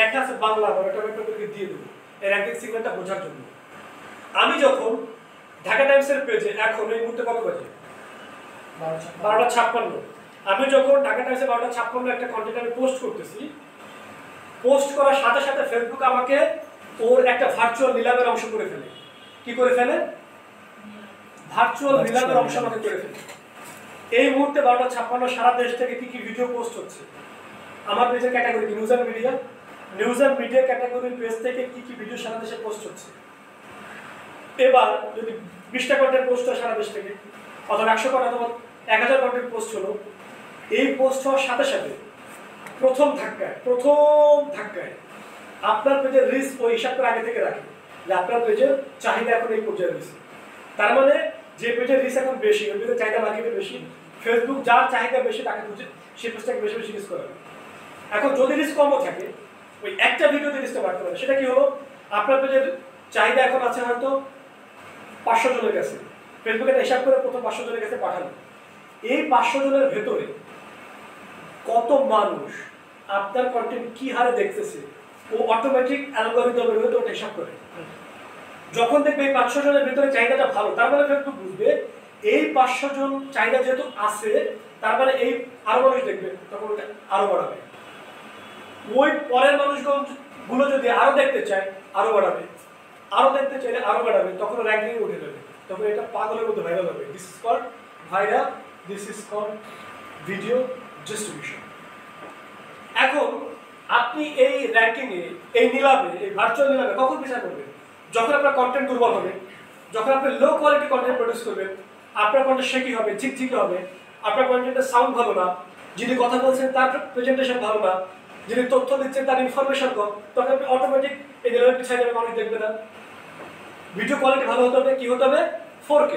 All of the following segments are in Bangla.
লেখা আছে বাংলা ওটা আমি আপনাদেরকে দিয়ে দেবো এই র্যাঙ্কিং সিগন্যালটা বোঝার জন্য। আমি যখন ঢাকা টাইমসের পেজে এখন এই মুহূর্তে কত বাজে 12:56, আমি যখন ঢাকা টাইমসে 12:56 একটা কন্টেন্ট আমি পোস্ট করতেছি, পোস্ট করার সাথে সাথে ফেসবুক আমাকে ওর একটা ভার্চুয়াল নিলামের অংশ করে ফেলে। কি করে ফেলে? ভার্চুয়াল নিলামের অংশ আমাকে করে ফেলে। এই মুহূর্তে 12:56 সারা দেশ থেকে কি কি ভিডিও পোস্ট হচ্ছে আমার পেজের ক্যাটাগরি কি নিউজ অ্যান্ড মিডিয়া ক্যাটাগরির পেজ থেকে কি কি ভিডিও সারা দেশে পোস্ট হচ্ছে। এবার যদি 20টা কন্টেন্ট পোস্ট হয় সারা দেশ থেকে, অথবা 100 কন্টেন্ট অথবা 1000 কন্টেন্ট পোস্ট হলো, এই পোস্ট হওয়ার সাথে সাথে প্রথম ধাক্কায় আপনার পেজের রিচ ওই হিসাব করে আগে থেকে রাখে যে আপনার পেজের চাহিদা এখন এই পর্যায়ে রয়েছে। তার মানে যে পেজের রিচ এখন বেশি, ওই পেজের চাহিদা মার্কেটে বেশি, ফেসবুক যার চাহিদা বেশি তাকে খুঁজে সেই পেজটাকে বেশি বেশি রিচ করাবে। এখন যদি রিচ কমও থাকে, ওই একটা ভিডিওতে রিচটা বাড়তে পারে। সেটা কি হলো? আপনার পেজের চাহিদা এখন আছে হয়তো 500 জনের কাছে, ফেসবুকে একটা হিসাব করে প্রথম 500 জনের কাছে পাঠানো। এই 500 জনের ভেতরে কত মানুষ আপনার কন্টেন্ট কি হারে দেখতেছে ও অটোমেটিক অ্যালগরিদমের ভেতরে ওটা হিসাব করে। যখন দেখবে এই 500 জনের ভেতরে চাহিদাটা ভালো, তার মানে ফেসবুক বুঝবে এই 500 জন চাহিদা যেহেতু আছে, তার মানে এই আরো মানুষ দেখবে, তখন ওটা আরো বাড়াবে। ওই পরের মানুষগুলো যদি আরো দেখতে চায় আরো বাড়াবে, আরো দেখতে চাইলে আরো বাড়াবে, তখন র্যাঙ্কিং উঠে যাবে, তখন এটা পাগলের মধ্যে ভাইরাল হবে। This is called viral, this is called video distribution. এখন আপনি এই র্যাঙ্কিং এ, এই নিলামে, এই ভার্চুয়াল নিলামে কখন বিচার করবেন? যখন আপনার কন্টেন্ট দুর্বল হবে, যখন আপনি লো কোয়ালিটি কন্টেন্ট প্রডিউস করবেন, আপনার কন্টেন্ট শেকি হবে, ঝিকঝিকে হবে, আপনার কন্টেন্টের সাউন্ড ভালো না, যিনি কথা বলছেন তার প্রেজেন্টেশন ভালো না, যিনি তথ্য দিচ্ছেন তার ইনফরমেশন কম, তখন আপনি অটোমেটিক এই নিলামে পিছিয়ে যাবে, মানুষ দেখবে না। ভিডিও কোয়ালিটি ভালো হতে হবে, কি হতে হবে? 4K।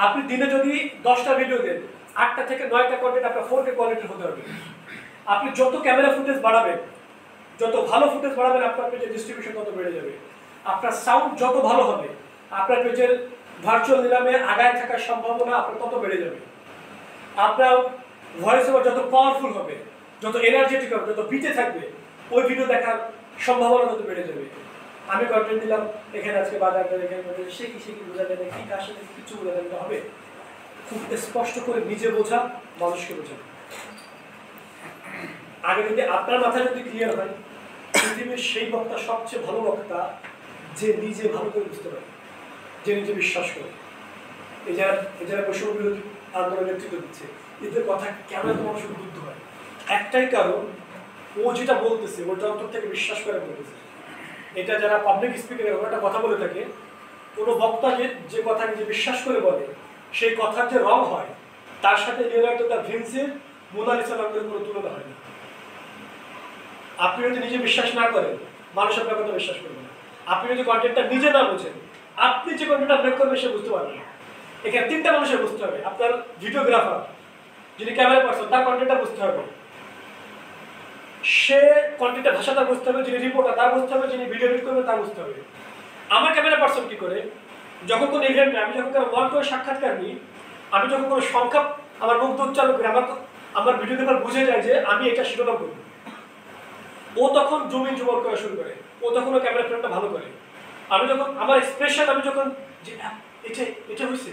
আপনি দিনে যদি 10টা ভিডিও দেন, 8টা থেকে 9টা কন্টেন্ট আপনার 4K কোয়ালিটির হতে হবে। আপনি যত ক্যামেরা ফুটেজ বাড়াবেন, যত ভালো ফুটেজ বাড়াবেন, আপনার পেজের ডিস্ট্রিবিউশন তত বেড়ে যাবে। আপনার সাউন্ড যত ভালো হবে, আপনার পেজের ভার্চুয়াল নিলামে আগায় থাকার সম্ভাবনা আপনার তত বেড়ে যাবে। আপনার ভয়েস ওভার যত পাওয়ারফুল হবে, যত এনার্জেটিক হবে, যত বিটে থাকবে, ওই ভিডিও দেখার সম্ভাবনা তত বেড়ে যাবে। আমি কন্টেন্ট দিলাম এখানে আজকে বাজার এখানে সে কি বোঝা যায় না, কি কার সাথে কিছু বোঝা যায় হবে। খুব স্পষ্ট করে নিজে বোঝা, মানুষকে বোঝা। আগে যদি আপনার মাথায় যদি ক্লিয়ার হয়, পৃথিবীর সেই বক্তা সবচেয়ে ভালো বক্তা যে নিজে ভালো করে বুঝতে পারে, যে নিজে বিশ্বাস করে। এই যারা বৈষম্য বিরোধী আন্দোলনের নেতৃত্ব দিচ্ছে, এদের কথা কেন এত মানুষ উদ্বুদ্ধ হয়? একটাই কারণ, ও যেটা বলতেছে ওটা অন্তর থেকে বিশ্বাস করে বলতেছে। এটা যারা পাবলিক স্পিকিং এর একটা কথা বলে থাকে, কোনো বক্তা যে কথা নিজে বিশ্বাস করে বলে, সেই কথার যে রং হয়, তার সাথে লিওনার্দো দা ভিঞ্চির মোনালিসা রঙের কোনো তুলনা হয় না। আপনি যদি নিজে বিশ্বাস না করেন, মানুষ আপনার কথা বিশ্বাস করবে না। আপনি যদি কন্টেন্টটা নিজে না বোঝেন, আপনি যে কন্টেন্টটা ব্রেক করবেন সে বুঝতে পারবে না। এখানে 3টা মানুষের বুঝতে হবে। আপনার ভিডিওগ্রাফার, যিনি ক্যামেরা পার্সন, তার কন্টেন্টটা বুঝতে হবে, সে কন্টেন্টের ভাষাটা বুঝতে হবে, যিনি রিপোর্টার তার বুঝতে হবে, যিনি ভিডিও এডিট করবে তার বুঝতে হবে। আমার ক্যামেরা পার্সন কি করে, যখন কোনো ইভেন্টে আমি যখন ওয়ান টু সাক্ষাৎকার নিই, আমি যখন কোনো সংখ্যা আমার মুখ উচ্চারণ করি, আমার ভিডিওগ্রাফার বুঝে যায় যে আমি এটা শিরোনাম করব। ও তখন জুমিং জুমর করা শুরু করে, ও তখন ও ক্যামেরা ফ্রেমটা ভালো করে। আমি যখন আমার এক্সপ্রেশন, আমি যখন যে এটা হয়েছে,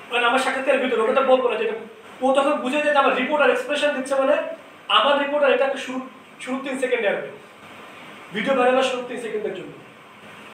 মানে আমার সাক্ষাৎকারের ভিতরে ওটা বলবো না, যেটা ও তখন বুঝে যায় যে আমার রিপোর্টার এক্সপ্রেশন দিচ্ছে, মানে আমার রিপোর্টার এটা শুরু 3 সেকেন্ডে আসবে, ভিডিও ভাইরাল শুরু 3 সেকেন্ডের জন্য।